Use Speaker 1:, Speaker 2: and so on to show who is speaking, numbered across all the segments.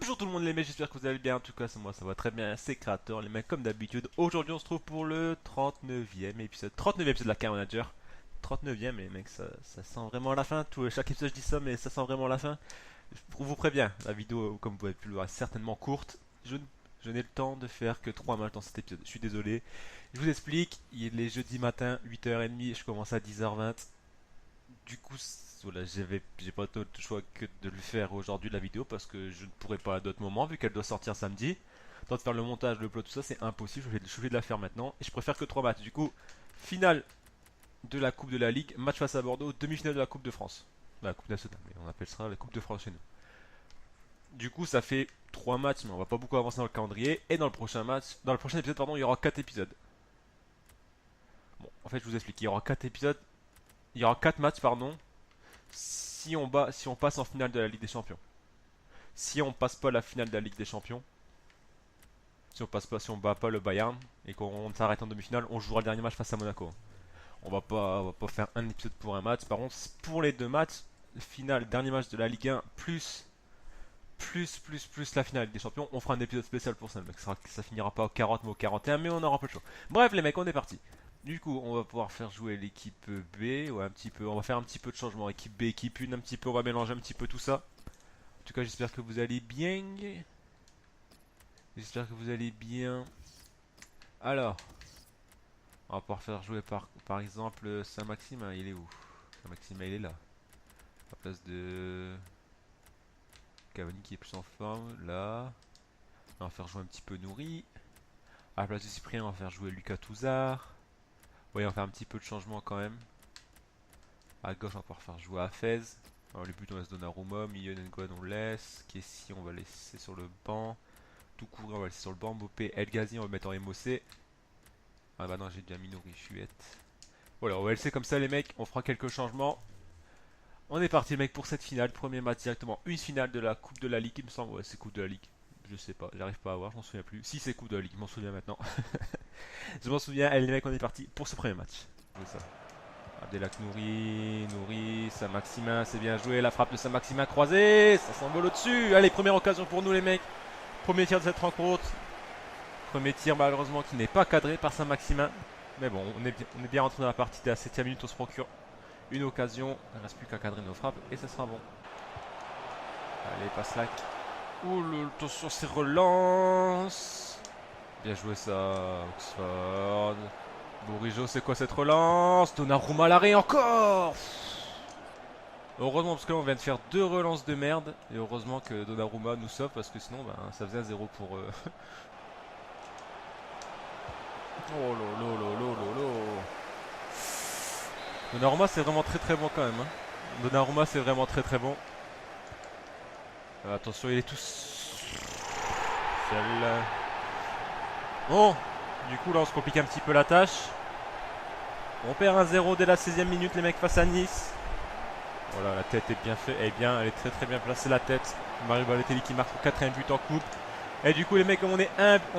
Speaker 1: Bonjour tout le monde les mecs, j'espère que vous allez bien, en tout cas c'est moi, ça va très bien, c'est Créateur, les mecs comme d'habitude. Aujourd'hui on se trouve pour le 39e épisode, 39e épisode de la Car Manager. 39e les mecs, ça sent vraiment la fin, chaque épisode je dis ça mais ça sent vraiment la fin. Je vous préviens, la vidéo comme vous avez pu le voir est certainement courte. Je n'ai le temps de faire que 3 matchs dans cet épisode, je suis désolé. Je vous explique, il est jeudi matin, 8h30, je commence à 10h20. Du coup, voilà, j'ai pas d'autre choix que de le faire aujourd'hui la vidéo parce que je ne pourrai pas à d'autres moments vu qu'elle doit sortir samedi. Tant de faire le montage, le upload, tout ça, c'est impossible. Je suis obligé de la faire maintenant et je préfère que 3 matchs. Du coup, finale de la Coupe de la Ligue, match face à Bordeaux, demi-finale de la Coupe de France. La Coupe nationale, mais on appelle ça la Coupe de France chez nous. Du coup, ça fait 3 matchs, mais on va pas beaucoup avancer dans le calendrier. Et dans le prochain match, dans le prochain épisode, pardon, il y aura 4 épisodes. Bon, en fait, je vous explique. Il y aura 4 épisodes. Il y aura 4 matchs, pardon, si on passe en finale de la Ligue des Champions. Si on passe pas la finale de la Ligue des Champions, si on bat pas le Bayern et qu'on s'arrête en demi-finale, on jouera le dernier match face à Monaco. On va pas faire un épisode pour un match. Par contre, pour les deux matchs, finale, dernier match de la Ligue 1 plus la finale des champions, on fera un épisode spécial pour ça. Ça finira pas au 40 mais au 41, mais on aura pas le choix. Bref les mecs, on est parti. Du coup, on va pouvoir faire jouer l'équipe B, ou un petit peu, on va faire un petit peu de changement, équipe B, équipe 1, un petit peu, on va mélanger un petit peu tout ça. En tout cas, j'espère que vous allez bien. J'espère que vous allez bien. Alors, on va pouvoir faire jouer par exemple Saint-Maxime, il est où? Saint-Maxime, il est là. À la place de Cavani qui est plus en forme, là. On va faire jouer un petit peu Nourri. À la place de Cyprien, on va faire jouer Lucas Touzard. Oui, on va faire un petit peu de changement quand même. À gauche, on va pouvoir faire jouer Hafez. Alors, le but, on laisse Donnarumma. Milieu, N'Golo, on laisse. Kessi, on va laisser sur le banc. Tout couvrir, on va laisser sur le banc. Mopé, El Ghazi, on va le mettre en MOC. Ah bah non, j'ai déjà mis Nourri, je suis bête. Voilà, on va laisser comme ça, les mecs. On fera quelques changements. On est parti, les mecs, pour cette finale. Premier match directement. Une finale de la Coupe de la Ligue, il me semble. Ouais, c'est Coupe de la Ligue. Je sais pas, j'arrive pas à voir, je m'en souviens plus. Si c'est Coupe de la Ligue, je m'en souviens maintenant. Je m'en souviens, allez les mecs, on est parti pour ce premier match. Je ça. Abdelak Nouri, Saint-Maximin, c'est bien joué. La frappe de Saint-Maximin croisée, ça s'envole au-dessus. Allez, première occasion pour nous les mecs. Premier tir de cette rencontre. Premier tir malheureusement qui n'est pas cadré par Saint-Maximin. Mais bon, on est bien rentré dans la partie. Dès la 7ème minute, on se procure une occasion. Il ne reste plus qu'à cadrer nos frappes et ça sera bon. Allez, passe là. Ouh, attention, c'est relance. Bien joué ça, Oxford. Bourigeau, c'est quoi cette relance? Donnarumma à l'arrêt encore. Heureusement, parce que là, on vient de faire 2 relances de merde. Et heureusement que Donnarumma nous sauve, parce que sinon, ben, ça faisait un 0 pour eux. Oh lolo lolo lolo. Donnarumma, c'est vraiment très très bon quand même. Hein. Donnarumma, c'est vraiment très très bon. Attention, il est tout seul. Bon, du coup, là, on se complique un petit peu la tâche. On perd 1-0 dès la 16ème minute, les mecs, face à Nice. Voilà, la tête est bien faite. Elle est très très bien placée, la tête. Mario Balotelli qui marque son 4ème but en coupe. Et du coup, les mecs, comme on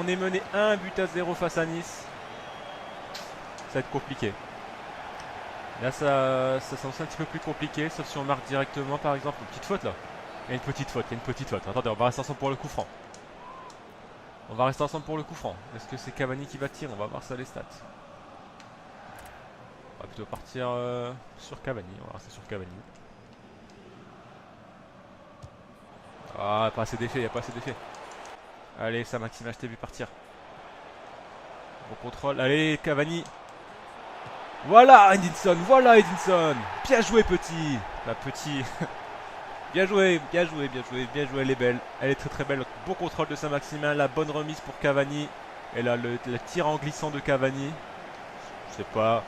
Speaker 1: est mené 1-0 face à Nice, ça va être compliqué. Là, ça semble un petit peu plus compliqué, sauf si on marque directement, par exemple. Une petite faute là. Il y a une petite faute, Attendez, on va rester ensemble pour le coup franc. On va rester ensemble pour le coup franc. Est-ce que c'est Cavani qui va tirer? On va voir ça les stats. On va plutôt partir sur Cavani. On va rester sur Cavani. Ah, pas assez d'effet, il n'y a pas assez d'effet. Allez, ça Maxime, je t'ai vu partir. Bon contrôle. Allez, Cavani. Voilà, Edinson. Bien joué, petit. La petit. Bien joué, elle est belle. Elle est très très belle. Bon contrôle de Saint-Maximin, la bonne remise pour Cavani. Et là, le tir en glissant de Cavani. C'est pas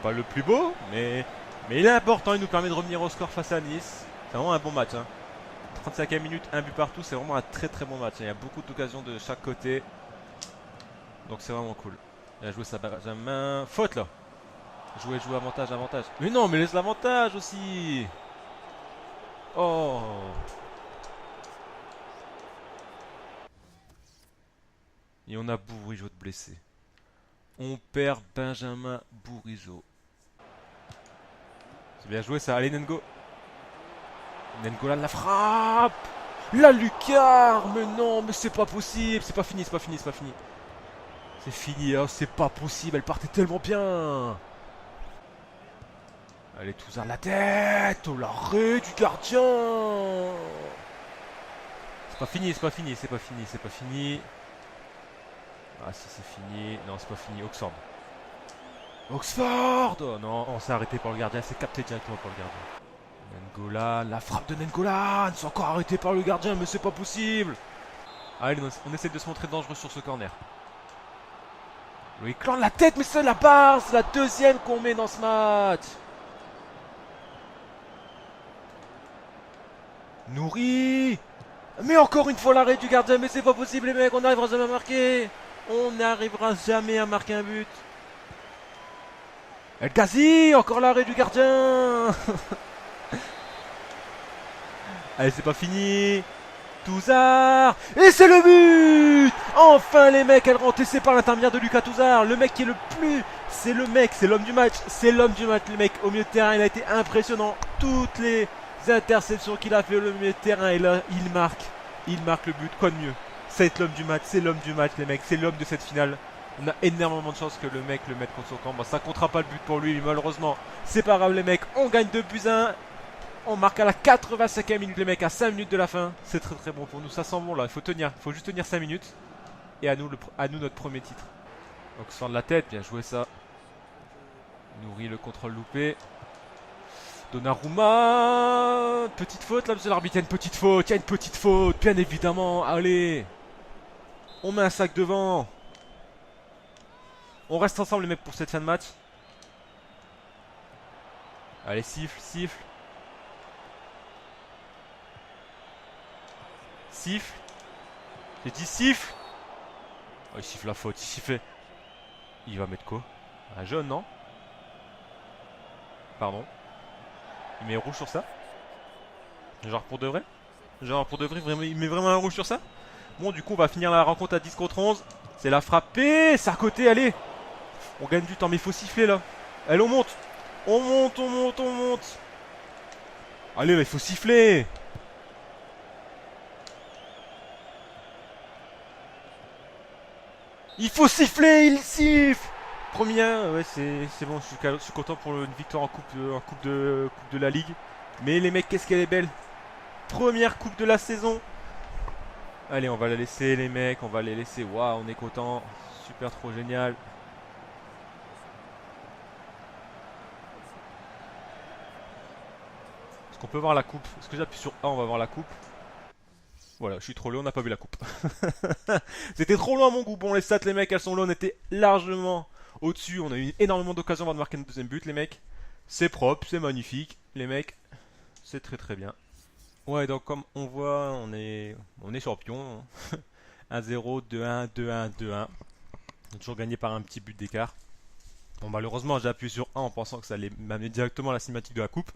Speaker 1: le plus beau, mais il est important. Il nous permet de revenir au score face à Nice. C'est vraiment un bon match. Hein. 35e minute, un but partout. C'est vraiment un très très bon match. Il y a beaucoup d'occasions de chaque côté. Donc c'est vraiment cool. Il a joué ça Benjamin. Faute là. Jouer, avantage. Mais non, mais laisse l'avantage aussi. Oh. Et on a Bourigeau de blessé. On perd Benjamin Bourigeau. C'est bien joué ça. Allez Nengo. Nengo là la frappe. La lucarne. Mais non, mais c'est pas possible. C'est pas fini, c'est pas fini, c'est pas fini. C'est fini, hein, c'est pas possible. Elle partait tellement bien. Allez, tous à la tête. Oh, l'arrêt du gardien. C'est pas fini, c'est pas fini, c'est pas fini, c'est pas fini. Ah si, c'est fini. Non, c'est pas fini. Oxford. Oxford. Oh non, on s'est arrêté par le gardien. C'est capté directement par le gardien. N'Golan, la frappe de N'Golan. C'est encore arrêté par le gardien, mais c'est pas possible. Allez, on essaie de se montrer dangereux sur ce corner. Le éclat de la tête, mais c'est la barre. C'est la deuxième qu'on met dans ce match. Nourri. Mais encore une fois l'arrêt du gardien, mais c'est pas possible les mecs, on n'arrivera jamais à marquer. On n'arrivera jamais à marquer un but. El Ghazi, encore l'arrêt du gardien. Allez, c'est pas fini. Touzard. Et c'est le but. Enfin les mecs, elle rentre et c'est par l'intermédiaire de Lucas Touzard. Le mec qui est le plus... C'est le mec, c'est l'homme du match. C'est l'homme du match, les mecs. Au milieu de terrain, il a été impressionnant. Toutes les interceptions qu'il a fait au milieu de terrain. Et là, il marque. Il marque le but. Quoi de mieux? C'est l'homme du match. C'est l'homme du match, les mecs. C'est l'homme de cette finale. On a énormément de chance que le mec le mette contre son camp. Bon, ça comptera pas le but pour lui, malheureusement. C'est pas grave, les mecs. On gagne 2-1. On marque à la 85e minute, les mecs, à 5 minutes de la fin. C'est très très bon pour nous. Ça sent bon là. Il faut tenir. Il faut juste tenir 5 minutes. Et à nous notre premier titre. Oxford de la tête. Bien joué ça. Nourri le contrôle loupé. Donnarumma. Petite faute là, monsieur l'arbitre. Il y a une petite faute. Il y a une petite faute. Bien évidemment. Allez. On met un sac devant. On reste ensemble, les mecs, pour cette fin de match. Allez, siffle, siffle. Siffle. J'ai dit siffle. Oh, il siffle la faute. Il siffle. Il va mettre quoi? Un jaune, non? Pardon. Il met rouge sur ça? Genre pour de vrai? Genre pour de vrai, vraiment, il met vraiment un rouge sur ça? Bon, du coup, on va finir la rencontre à 10 contre 11. C'est la frappée. C'est à côté, allez. On gagne du temps, mais il faut siffler là. Allez, on monte. On monte, on monte, on monte. Allez, là, il faut siffler. Il faut siffler, il siffle. Premier, ouais, c'est bon, je suis content pour une victoire en coupe de la Ligue. Mais les mecs, qu'est-ce qu'elle est belle. Première coupe de la saison. Allez, on va la laisser, les mecs, on va les laisser. Waouh, on est content. Super, trop génial. Est-ce qu'on peut voir la coupe? Est-ce que j'appuie sur A, on va voir la coupe? Voilà, je suis trop loin, on n'a pas vu la coupe. C'était trop loin à mon goût. Bon, les stats, les mecs, elles sont là, on était largement au-dessus. On a eu énormément d'occasions avant de marquer notre deuxième but, les mecs. C'est propre, c'est magnifique, les mecs. C'est très très bien. Ouais, donc comme on voit, on est champion. 1-0, 2-1, 2-1, 2-1. On a toujours gagné par un petit but d'écart. Bon, malheureusement, j'ai appuyé sur 1 en pensant que ça allait m'amener directement à la cinématique de la coupe.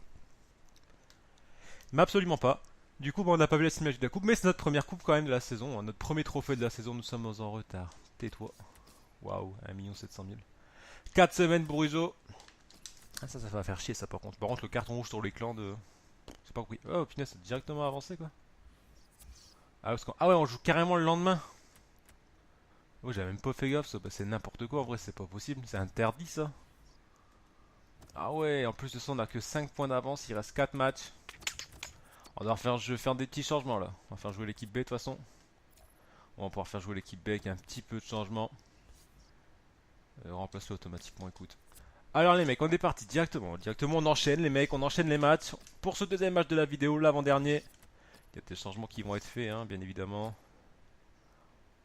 Speaker 1: Mais absolument pas. Du coup, bon, on n'a pas vu la cinématique de la coupe, mais c'est notre première coupe quand même de la saison. Notre premier trophée de la saison, nous sommes en retard. Tais-toi. Waouh, 1 700 000. 4 semaines, Brujo. Ah, ça va faire chier ça par contre. Par contre, le carton rouge sur l'écran de. C'est pas oui. Oh, punaise, c'est directement avancé quoi. Ah ouais, on joue carrément le lendemain. Oh, j'avais même pas fait gaffe, ça. Bah, c'est n'importe quoi en vrai, c'est pas possible. C'est interdit ça. Ah ouais, en plus de ça, on a que 5 points d'avance. Il reste 4 matchs. Je vais faire des petits changements là. On va faire jouer l'équipe B de toute façon. On va pouvoir faire jouer l'équipe B avec un petit peu de changement. Remplace-le automatiquement, écoute. Alors les mecs, on est parti directement. Directement, on enchaîne les mecs, on enchaîne les matchs. Pour ce deuxième match de la vidéo, l'avant-dernier. Il y a des changements qui vont être faits, hein, bien évidemment.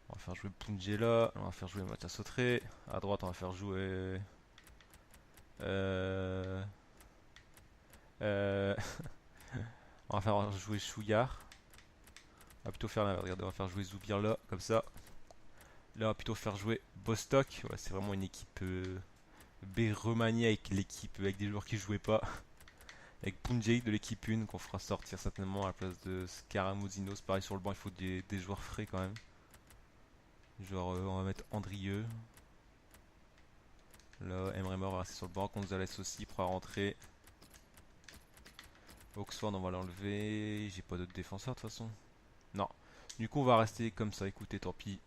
Speaker 1: On va faire jouer Punje là. On va faire jouer Mathias Sautré. À droite, on va faire jouer... on va faire jouer Chouillard. On va plutôt faire là, regardez, on va faire jouer Zoubir là, comme ça. Là, on va plutôt faire jouer Bostock. Ouais, c'est vraiment une équipe B remaniée avec l'équipe, avec des joueurs qui jouaient pas. Avec Punjay de l'équipe 1 qu'on fera sortir certainement à la place de Scaramouzinos. Pareil sur le banc, il faut des joueurs frais quand même. Genre, on va mettre Andrieux. Là, Emre va rester sur le banc. Gonzalez aussi pourra rentrer. Oxford, on va l'enlever. J'ai pas d'autres défenseurs de toute façon. Non. Du coup, on va rester comme ça. Écoutez, tant pis.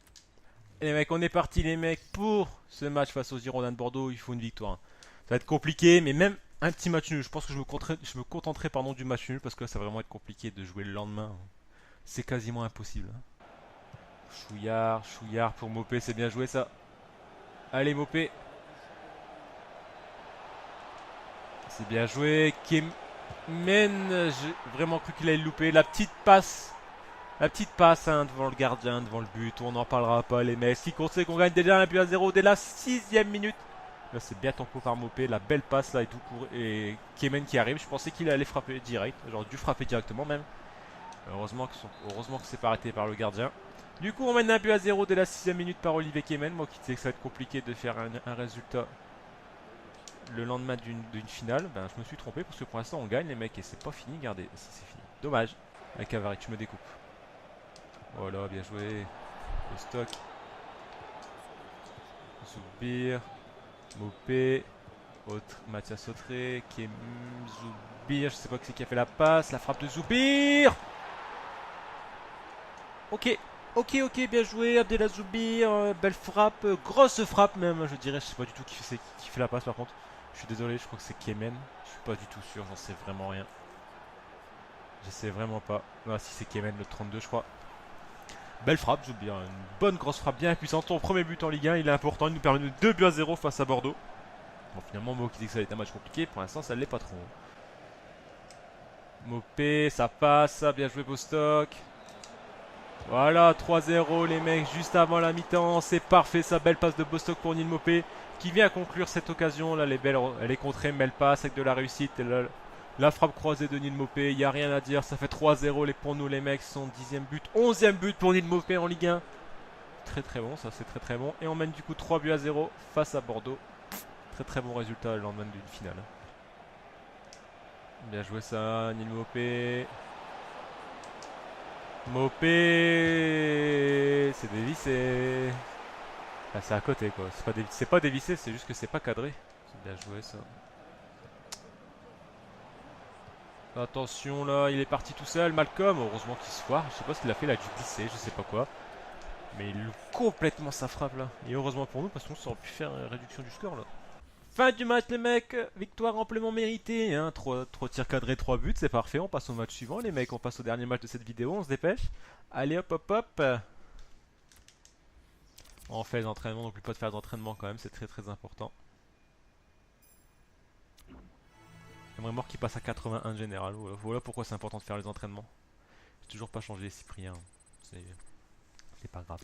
Speaker 1: Et les mecs, on est parti, les mecs, pour ce match face aux Girondins de Bordeaux. Il faut une victoire. Ça va être compliqué, mais même un petit match nul. Je pense que je me contenterai pardon, du match nul parce que là, ça va vraiment être compliqué de jouer le lendemain. C'est quasiment impossible. Chouillard, Chouillard pour Mopé, c'est bien joué ça. Allez, Mopé. C'est bien joué. Kemen, j'ai vraiment cru qu'il allait le louper. La petite passe. La petite passe hein, devant le gardien, devant le but. On n'en parlera pas, les mecs. Ce qui compte, c'est qu'on gagne déjà 1-0 dès la 6ème minute. Là, c'est bien tempo par Mopé. La belle passe là et tout pour. Et Kemen qui arrive. Je pensais qu'il allait frapper direct. J'aurais dû frapper directement même. Heureusement que c'est pas arrêté par le gardien. Du coup, on mène 1-0 dès la 6ème minute par Olivier Kemen. Moi qui disais que ça va être compliqué de faire un résultat le lendemain d'une finale. Ben, je me suis trompé parce que pour l'instant, on gagne, les mecs. Et c'est pas fini. Regardez, si c'est fini. Dommage. Avec Avaric, je me découpe. Voilà, bien joué. Le stock. Zoubir. Mopé. Mathias Autré. Zoubir. Je sais pas qui c'est qui a fait la passe. La frappe de Zoubir. Ok. Ok, bien joué. Abdellah Zoubir. Belle frappe. Grosse frappe même, je dirais. Je sais pas du tout qui fait la passe par contre. Je suis désolé, je crois que c'est Kemen. Je suis pas du tout sûr, j'en sais vraiment rien. Je sais vraiment pas. Ah si c'est Kemen le 32 je crois. Belle frappe, Zoubir. Une bonne grosse frappe bien puissante. Ton premier but en Ligue 1, il est important. Il nous permet de 2-0 face à Bordeaux. Bon finalement Mo qui dit que ça va être un match compliqué. Pour l'instant ça l'est pas trop. Mopé, ça passe. Bien joué Bostock. Voilà, 3-0 les mecs, juste avant la mi-temps. C'est parfait, sa belle passe de Bostock pour Neil Mopé qui vient conclure cette occasion. Là, elle est contrée, mais elle passe avec de la réussite. La frappe croisée de Neil Mopé, il n'y a rien à dire. Ça fait 3-0 pour nous les mecs. Son 10ème but, 11ème but pour Neil Mopé en Ligue 1. Très très bon, ça c'est très très bon. Et on mène du coup 3-0 face à Bordeaux. Très très bon résultat le lendemain d'une finale. Bien joué ça, Neil Mopé. Mopé, c'est dévissé. Ah, c'est à côté quoi. C'est pas dévissé, c'est juste que c'est pas cadré. C'est bien joué ça. Attention là, il est parti tout seul, Malcolm. Heureusement qu'il se foire. Je sais pas ce qu'il a fait, il a dû glisser, je sais pas quoi. Mais il loupe complètement sa frappe là. Et heureusement pour nous parce qu'on aurait pu faire une réduction du score là. Fin du match les mecs, victoire amplement méritée, hein. 3 tirs cadrés, 3 buts, c'est parfait, on passe au match suivant les mecs, on passe au dernier match de cette vidéo, on se dépêche. Allez hop hop hop. On fait les entraînements, n'oublie pas de faire des entraînements quand même, c'est très très important. J'aimerais mort qu'il passe à 81 général, voilà pourquoi c'est important de faire les entraînements. J'ai toujours pas changé les Cyprien, c'est pas grave.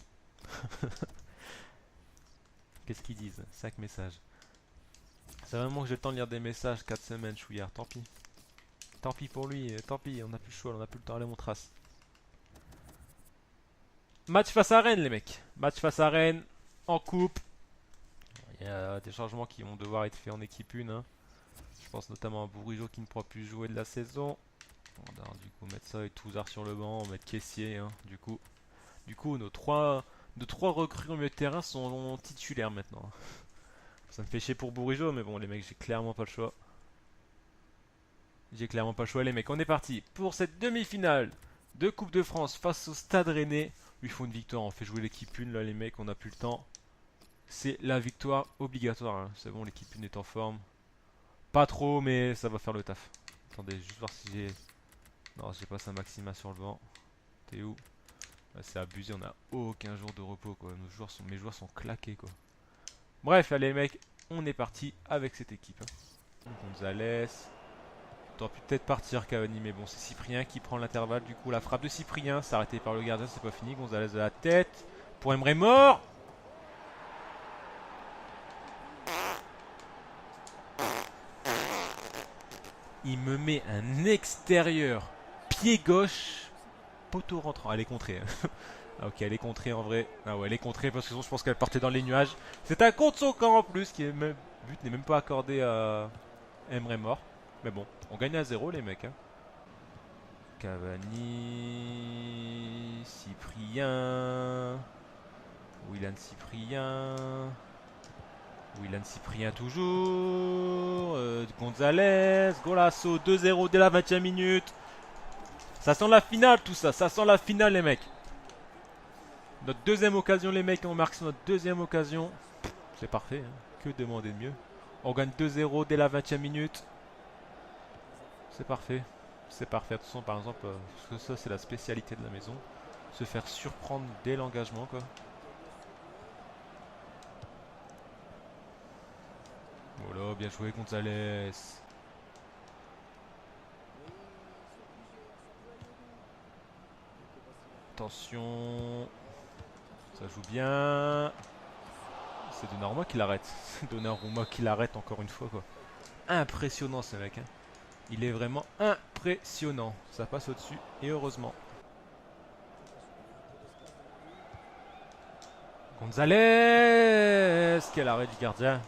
Speaker 1: Qu'est-ce qu'ils disent? 5 messages. C'est vraiment que j'ai le temps de lire des messages, 4 semaines, chouillard, tant pis. Tant pis pour lui, tant pis, on a plus le choix, on a plus le temps, allez on trace. Match face à Rennes les mecs. Match face à Rennes, en coupe. Il y a des changements qui vont devoir être faits en équipe 1. Hein. Je pense notamment à Bourigeaud qui ne pourra plus jouer de la saison. On va du coup mettre ça et Touzard sur le banc, on va mettre Caissier. Hein, du coup nos trois recrues au milieu de terrain sont titulaires maintenant. Ça me fait chier pour Bourigeaud, mais bon les mecs, j'ai clairement pas le choix. J'ai clairement pas le choix les mecs. On est parti pour cette demi-finale de Coupe de France face au Stade Rennais. Il faut une victoire, on fait jouer l'équipe 1 là les mecs, on n'a plus le temps. C'est la victoire obligatoire, hein. C'est bon, l'équipe 1 est en forme. Pas trop, mais ça va faire le taf. Attendez, juste voir si j'ai... Non, j'ai pas Saint-Maximin sur le banc. T'es où? C'est abusé, on a aucun jour de repos quoi. Mes joueurs sont claqués quoi. Bref, allez les mecs, on est parti avec cette équipe. Hein. Gonzalez. T'aurais pu peut-être partir Cavani, mais bon, c'est Cyprien qui prend l'intervalle. Du coup, la frappe de Cyprien, c'est arrêté par le gardien, c'est pas fini. Gonzalez de la tête. Pour Emre Mort. Il me met un extérieur. Pied gauche. Poteau rentrant. Elle est contrée. Ah, ok, elle est contrée en vrai. Ah ouais, elle est contrée parce que sinon je pense qu'elle partait dans les nuages. C'est un contre son camp en plus. Qui est même... but n'est même pas accordé à Emre Mort. Mais bon, on gagne à 0 les mecs. Hein. Cavani, Cyprien, Willan Cyprien toujours, Gonzalez, Golasso, 2-0 dès la 20ème minute. Ça sent la finale tout ça. Ça sent la finale les mecs. Notre deuxième occasion les mecs. On marque sur notre deuxième occasion. C'est parfait. Hein. Que demander de mieux. On gagne 2-0 dès la 20e minute. C'est parfait. C'est parfait. De toute façon par exemple. Parce que ça c'est la spécialité de la maison. Se faire surprendre dès l'engagement quoi. Voilà, bien joué Gonzalez. Attention. Ça joue bien. C'est Donnarumma qui l'arrête. C'est Donnarumma qui l'arrête encore une fois quoi. Impressionnant ce mec. Hein. Il est vraiment impressionnant. Ça passe au-dessus et heureusement. Gonzalez. Quel arrêt du gardien.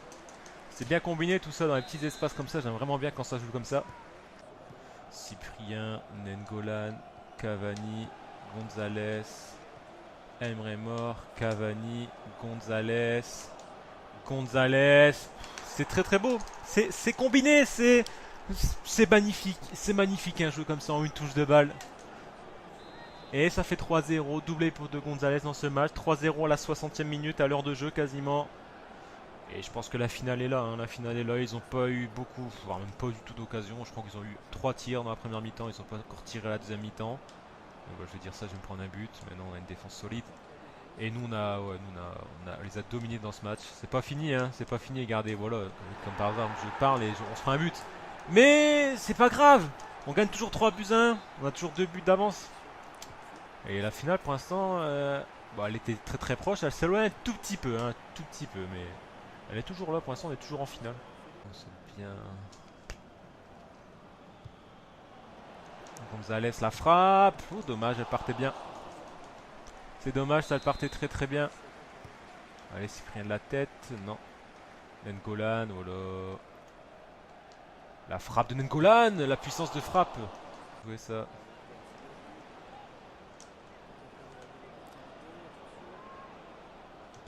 Speaker 1: C'est bien combiné tout ça dans les petits espaces comme ça. J'aime vraiment bien quand ça joue comme ça. Cyprien, Nengolan, Cavani, Gonzalez, Emre Mor, Cavani, Gonzalez, Gonzalez. C'est très très beau. C'est combiné, c'est magnifique. C'est magnifique un jeu comme ça en une touche de balle. Et ça fait 3-0, doublé pour de Gonzalez dans ce match. 3-0 à la 60e minute, à l'heure de jeu quasiment. Et je pense que la finale est là, hein. La finale est là, ils n'ont pas eu beaucoup, voire même pas du tout d'occasion. Je crois qu'ils ont eu 3 tirs dans la première mi-temps, ils n'ont pas encore tiré à la deuxième mi-temps. Donc bah, je vais dire ça, je vais me prendre un but. Maintenant on a une défense solide. Et nous on les a dominés dans ce match. C'est pas fini, hein, c'est pas fini, regardez, voilà. Comme par hasard, je parle et on se fera un but. Mais c'est pas grave, on gagne toujours 3-1, on a toujours 2 buts d'avance. Et la finale pour l'instant, bah, elle était très très proche, elle s'éloigne un tout petit peu, hein, tout petit peu, mais... Elle est toujours là, pour l'instant on est toujours en finale. C'est bien. Gonzalez la frappe. Oh, dommage, elle partait bien. C'est dommage, ça elle partait très très bien. Allez, Cyprien de la tête. Non. Nengolan, voilà. La frappe de Nengolan, la puissance de frappe. Vous voyez ça.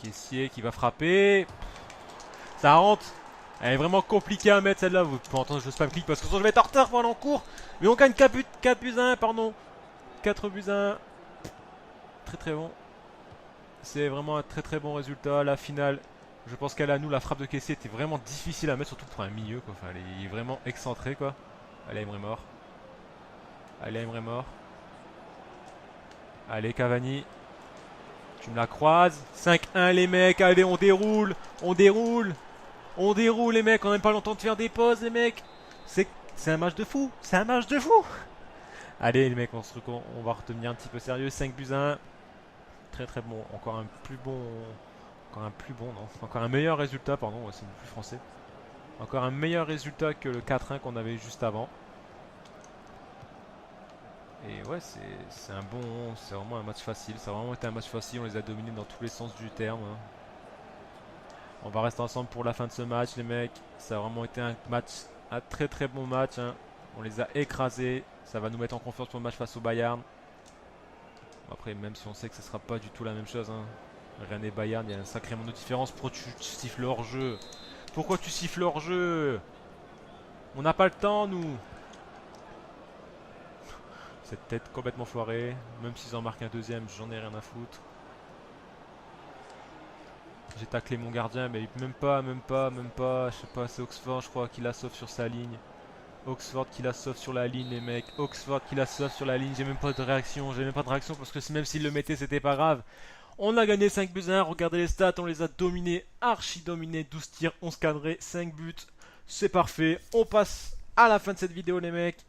Speaker 1: Caissier qui va frapper. Ça rentre. Elle est vraiment compliquée à mettre celle-là. Vous pouvez entendre je spam click parce que sinon je vais être en retard pendant le cours. Mais on gagne 4 buts à 1, pardon. 4 buts à 1. Très très bon. C'est vraiment un très très bon résultat. La finale, je pense qu'elle à nous. La frappe de caissier était vraiment difficile à mettre, surtout pour un milieu quoi. Enfin, elle est vraiment excentrée quoi. Allez, Emre Mor. Allez, Emre Mor. Allez, Cavani. Tu me la croises. 5-1 les mecs. Allez, on déroule. On déroule. On déroule les mecs, on n'a même pas longtemps de faire des pauses les mecs. C'est un match de fou, c'est un match de fou. Allez les mecs, on va retenir un petit peu sérieux. 5 buts à 1. Très très bon, encore un plus bon... non. Encore un meilleur résultat, pardon, c'est plus français. Encore un meilleur résultat que le 4-1 qu'on avait juste avant. Et ouais, c'est un bon... C'est vraiment un match facile, ça a vraiment été un match facile, on les a dominés dans tous les sens du terme. Hein. On va rester ensemble pour la fin de ce match les mecs. Ça a vraiment été un très très bon match. Hein. On les a écrasés. Ça va nous mettre en confiance pour le match face au Bayern. Après même si on sait que ce sera pas du tout la même chose. Hein. Rennes et Bayern, il y a un sacré monde de différence. Pourquoi tu siffles hors jeu? Pourquoi tu siffles hors jeu? On n'a pas le temps nous. Cette tête complètement foirée. Même s'ils en marquent un deuxième, j'en ai rien à foutre. J'ai taclé mon gardien, mais même pas. Je sais pas, c'est Oxford, je crois, qui la sauve sur sa ligne. Oxford qui la sauve sur la ligne, les mecs. Oxford qui la sauve sur la ligne. J'ai même pas de réaction. J'ai même pas de réaction parce que même s'il le mettait, c'était pas grave. On a gagné 5 buts à 1. Regardez les stats, on les a dominés, archi dominés. 12 tirs, 11 cadrés, 5 buts. C'est parfait. On passe à la fin de cette vidéo, les mecs.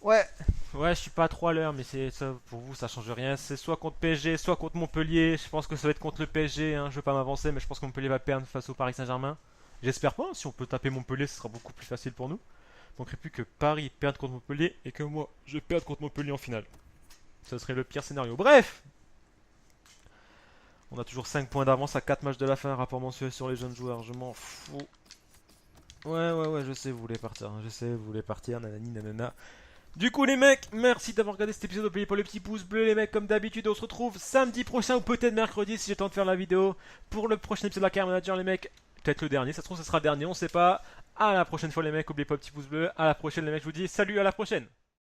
Speaker 1: Ouais, je suis pas trop à l'heure, mais c'est ça pour vous, ça change rien. C'est soit contre PSG, soit contre Montpellier. Je pense que ça va être contre le PSG. Hein. Je veux pas m'avancer, mais je pense que Montpellier va perdre face au Paris Saint-Germain. J'espère pas. Si on peut taper Montpellier, ce sera beaucoup plus facile pour nous. Il manquerait plus que Paris perde contre Montpellier et que moi, je perde contre Montpellier en finale. Ce serait le pire scénario. Bref, on a toujours 5 points d'avance à 4 matchs de la fin. Rapport mensuel sur les jeunes joueurs. Je m'en fous. Ouais, je sais, vous voulez partir. Hein. Je sais, vous voulez partir. Nanani, nanana. Du coup les mecs, merci d'avoir regardé cet épisode, n'oubliez pas le petit pouce bleu les mecs comme d'habitude, on se retrouve samedi prochain ou peut-être mercredi si j'ai le temps de faire la vidéo pour le prochain épisode de la Carrière Manager les mecs, peut-être le dernier, ça se trouve ce sera le dernier, on sait pas, à la prochaine fois les mecs, n'oubliez pas le petit pouce bleu, à la prochaine les mecs, je vous dis salut, à la prochaine.